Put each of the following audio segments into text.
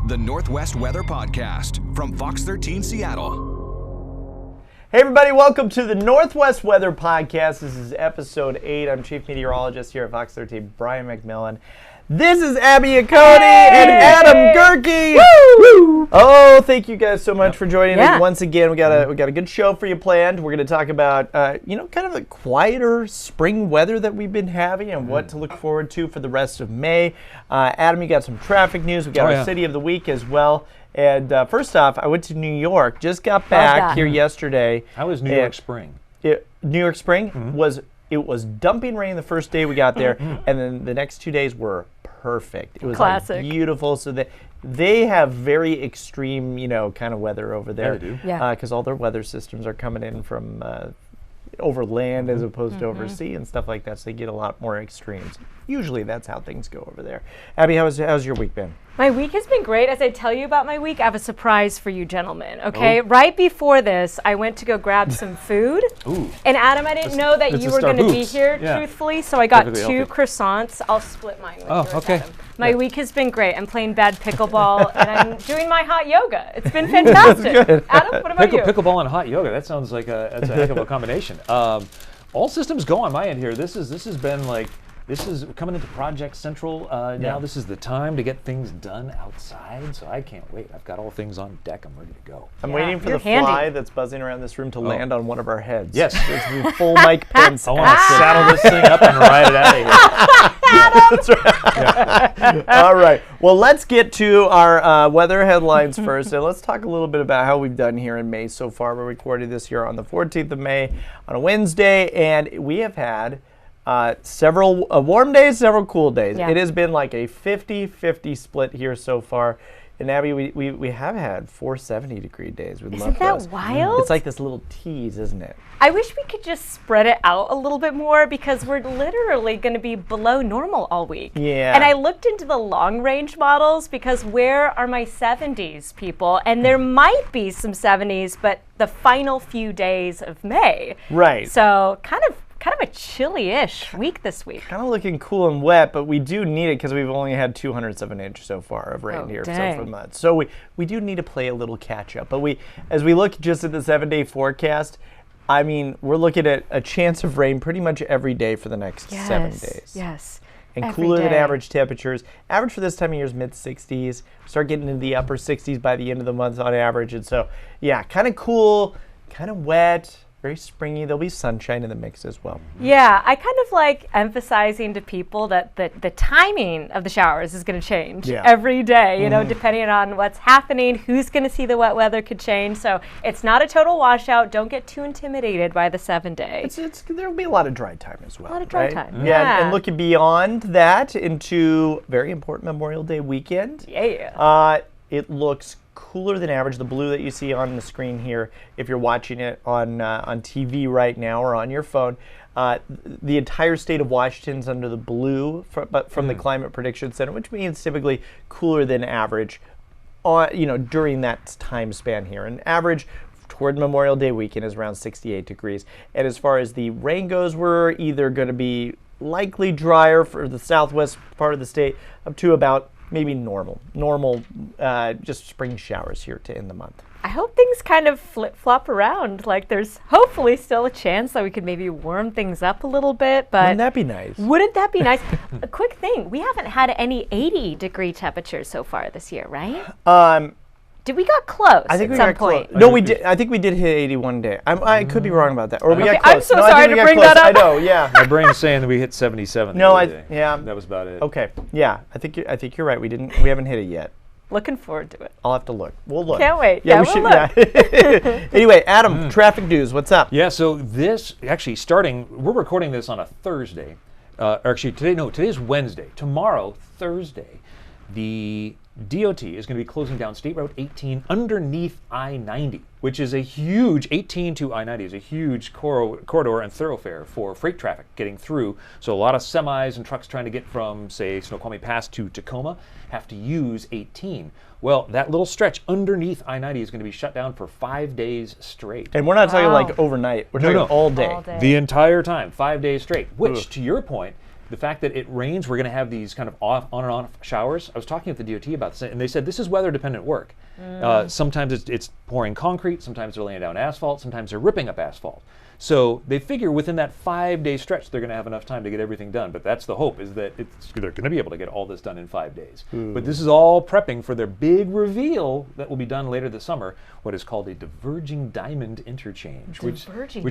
the Northwest Weather Podcast from Fox 13 Seattle. Hey everybody, welcome to the Northwest Weather Podcast. This is episode 8. I'm Chief Meteorologist here at Fox 13, Brian McMillan. This is Abby Acone and Adam Gerke. Woo! Oh, thank you guys so much for joining us once again. We got a good show for you planned. We're going to talk about kind of the quieter spring weather that we've been having and what to look forward to for the rest of May. Adam, you got some traffic news. We got our City of the Week as well. And first off, I went to New York. Just got back here yesterday. How was New York spring? New York spring was dumping rain the first day we got there, and then the next 2 days were perfect. It was like beautiful. So they have very extreme, kind of weather over there. They do. Because all their weather systems are coming in from over land as opposed to over sea and stuff like that. So they get a lot more extremes. Usually that's how things go over there. Abby, how's your week been? My week has been great. As I tell you about my week, I have a surprise for you gentlemen, okay? Right before this, I went to go grab some food. Ooh. And Adam, I didn't know that you were going to be here, truthfully, so I got two croissants. I'll split mine with yours, Adam. My week has been great. I'm playing bad pickleball, and I'm doing my hot yoga. It's been fantastic. Adam, what about you? Pickleball and hot yoga, that sounds like that's a heck of a combination. All systems go on my end here. This has been like, this is coming into Project Central now. This is the time to get things done outside, so I can't wait. I've got all things on deck. I'm ready to go. I'm waiting for the fly that's buzzing around this room to land on one of our heads. Yes. It's the full mic pins. I want to saddle this thing up and ride it out of here. That's right. All right. Well, let's get to our weather headlines first, and let's talk a little bit about how we've done here in May so far. We're recording this here on the 14th of May on a Wednesday, and we have had several warm days, several cool days. It has been like a 50-50 split here so far. And Abby, we have had 470-degree days. Isn't that wild? It's like this little tease, isn't it? I wish we could just spread it out a little bit more because we're literally going to be below normal all week. Yeah. And I looked into the long-range models because where are my 70s, people? And there might be some 70s, but the final few days of May. Right. So kind of a chilly-ish week this week. Kind of looking cool and wet, but we do need it because we've only had 207 inches so far of rain here so for months. So we do need to play a little catch-up. But as we look just at the 7-day forecast, I mean, we're looking at a chance of rain pretty much every day for the next 7 days. Yes. And cooler than average temperatures. Average for this time of year is mid-60s. Start getting into the upper 60s by the end of the month on average. And so, kind of cool, kind of wet. Very springy. There'll be sunshine in the mix as well. Yeah, I kind of like emphasizing to people that the timing of the showers is going to change every day, depending on what's happening, who's going to see the wet weather could change. So it's not a total washout. Don't get too intimidated by the 7 days. There'll be a lot of dry time as well. A lot of dry time. Yeah, and looking beyond that into very important Memorial Day weekend. Yeah. It looks cooler than average. The blue that you see on the screen here, if you're watching it on TV right now or on your phone, the entire state of Washington's under the blue from the Climate Prediction Center, which means typically cooler than average during that time span here. And average toward Memorial Day weekend is around 68 degrees. And as far as the rain goes, we're either going to be likely drier for the southwest part of the state up to about maybe normal, just spring showers here to end the month. I hope things kind of flip-flop around. Like there's hopefully still a chance that we could maybe warm things up a little bit. But wouldn't that be nice? Wouldn't that be nice? A quick thing, we haven't had any 80-degree temperatures so far this year, right? Did we got close I think at we some got point? No, we did. I think we did hit 80 one day. I could be wrong about that. Or we got close. I'm so sorry to bring that up. I know, yeah. My brain is saying that we hit 77. That was about it. Okay, yeah. I think you're right. We haven't hit it yet. Looking forward to it. I'll have to look. We'll look. Can't wait. Yeah, we should. Look. Yeah. Anyway, Adam, traffic news. What's up? Yeah, so this actually we're recording this on a Thursday. Today's Wednesday. Tomorrow, Thursday, the DOT is going to be closing down State Route 18 underneath I-90, which is a huge, 18 to I-90 is a huge corridor and thoroughfare for freight traffic getting through. So a lot of semis and trucks trying to get from, say, Snoqualmie Pass to Tacoma have to use 18. Well, that little stretch underneath I-90 is going to be shut down for 5 days straight. And we're not talking like overnight. We're talking all day. The entire time, 5 days straight, which, to your point, the fact that it rains, we're going to have these kind of on and off showers. I was talking with the DOT about this, and they said this is weather-dependent work. Sometimes it's pouring concrete, sometimes they're laying down asphalt, sometimes they're ripping up asphalt. So they figure within that 5-day stretch, they're going to have enough time to get everything done. But that's the hope, is that they're going to be able to get all this done in 5 days. But this is all prepping for their big reveal that will be done later this summer, what is called a diverging diamond interchange, which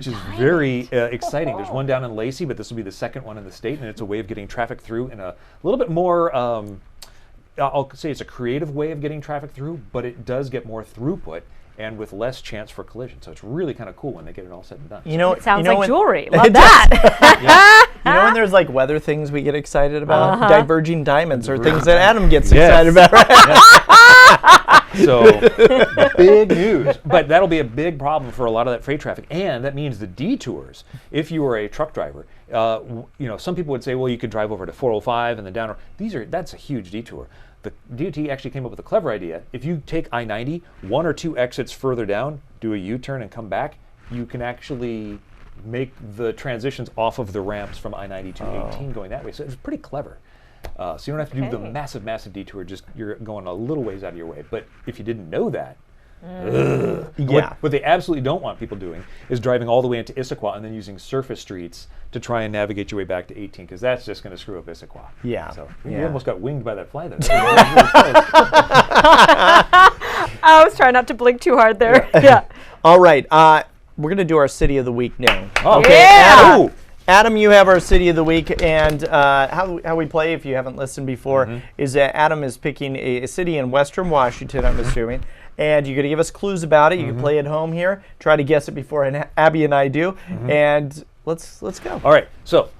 is very exciting. There's one down in Lacey, but this will be the second one in the state, and it's a way of getting traffic through in a little bit more, I'll say it's a creative way of getting traffic through, but it does get more throughput and with less chance for collision. So it's really kind of cool when they get it all said and done. It sounds like jewelry. Love that. You know when there's like weather things we get excited about? Diverging diamonds or things that Adam gets excited about, right? So big news. But that'll be a big problem for a lot of that freight traffic. And that means the detours. If you were a truck driver, some people would say, well, you could drive over to 405 and then down. That's a huge detour. The DOT actually came up with a clever idea. If you take I-90, 1 or 2 exits further down, do a U-turn and come back, you can actually make the transitions off of the ramps from I-90 to 18 going that way. So it's pretty clever. So you don't have to do the massive, massive detour, just you're going a little ways out of your way. But if you didn't know that, what they absolutely don't want people doing is driving all the way into Issaquah and then using surface streets to try and navigate your way back to 18, because that's just going to screw up Issaquah. So you almost got winged by that fly there. I was trying not to blink too hard there. All right. We're going to do our City of the Week now. Okay. Adam, you have our City of the Week, and how we play, if you haven't listened before, is that Adam is picking a city in Western Washington, I'm assuming, and you're going to give us clues about it. You can play at home here, try to guess it before Abby and I do, and let's go. All right, so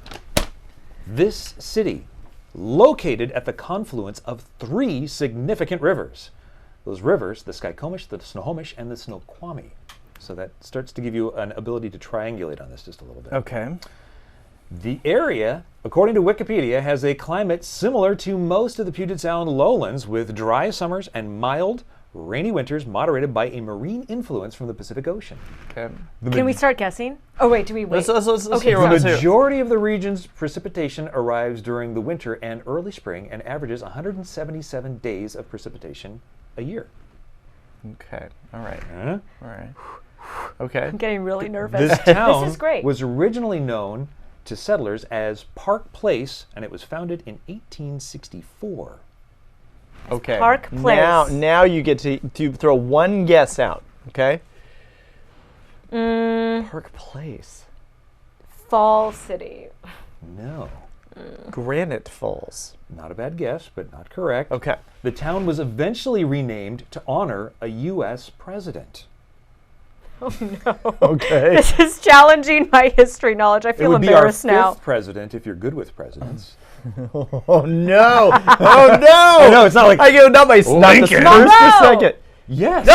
this city, located at the confluence of 3 significant rivers. Those rivers, the Skykomish, the Snohomish, and the Snoqualmie. So that starts to give you an ability to triangulate on this just a little bit. Okay. The area, according to Wikipedia, has a climate similar to most of the Puget Sound lowlands, with dry summers and mild, rainy winters moderated by a marine influence from the Pacific Ocean. Okay. Can we start guessing? Oh, wait, do we wait? Let's Okay, hear The majority of the region's precipitation arrives during the winter and early spring and averages 177 days of precipitation a year. Okay. All right. All right. Okay. I'm getting really nervous. This town This is great. was originally known to settlers as Park Place, and it was founded in 1864. Okay. Park Place. Now you get to throw one guess out. Okay. Park Place. Fall City. No. Granite Falls. Not a bad guess, but not correct. Okay. The town was eventually renamed to honor a U.S. president. Oh, no. Okay. This is challenging my history knowledge. I feel embarrassed It would be our now. 5th president if you're good with presidents. Oh no! Oh no! I know, it's not like I go not my not the Lincoln. first No! or second. Yes.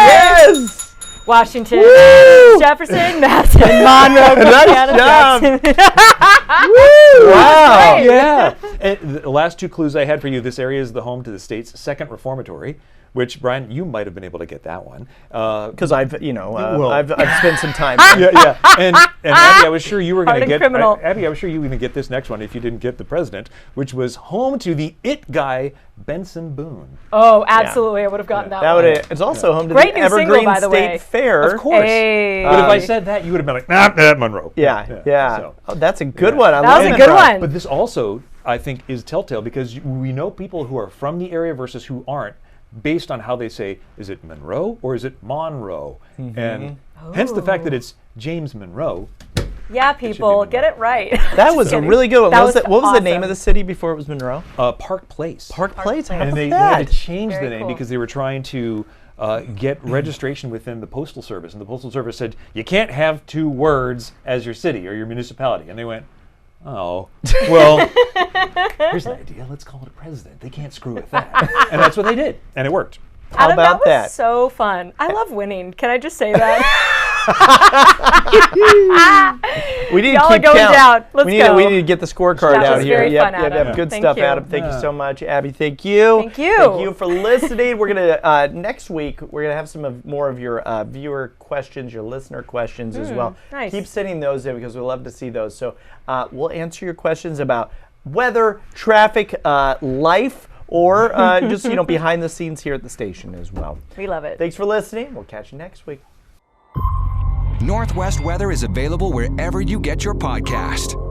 Yes! Washington, Woo! Jefferson, Madison, Monroe, Nice Indiana, job. Jackson. Woo! Wow! Yeah. And the last 2 clues I had for you, this area is the home to the state's second reformatory, which, Brian, you might have been able to get that one. Because I've spent some time. Yeah. And Abby, I was sure you were going to get. criminal. Abby, I was sure you were going to get this next one if you didn't get the president, which was home to the it guy, Benson Boone. Oh, absolutely. I would have gotten that one. It's also home to Great the new single, Evergreen by the State way. Fair. Of course. Hey. But if I said that, you would have been like, nah, Monroe. Yeah. So. Oh, that's a good one. That was a good one. But this also, I think, is telltale because we know people who are from the area versus who aren't, based on how they say, is it Monroe or is it Monroe? And hence the fact that it's James Monroe. Yeah, people, get it right. That was a really good one. What was the name awesome. of the city before it was Monroe? Park Place. Park Place. How And about they that? had to change Very the name cool. because they were trying to get registration within the Postal Service. And the Postal Service said, you can't have 2 words as your city or your municipality. And they went, oh, well, here's an idea. Let's call it a president. They can't screw with that. And that's what they did. And it worked. How Adam, about that that? was so fun. I love winning. Can I just say that? We need Y'all to are keep going count. down. Let's go. We need to get the scorecard That out was here. very fun, Adam. Good Thank stuff, you. Adam. Thank you so much, Abby. Thank you. Thank you. Thank you for listening. We're gonna next week we're gonna have more of your viewer questions, your listener questions as well. Nice. Keep sending those in because we love to see those. So we'll answer your questions about weather, traffic, life, or just behind the scenes here at the station as well. We love it. Thanks for listening. We'll catch you next week. Northwest Weather is available wherever you get your podcast.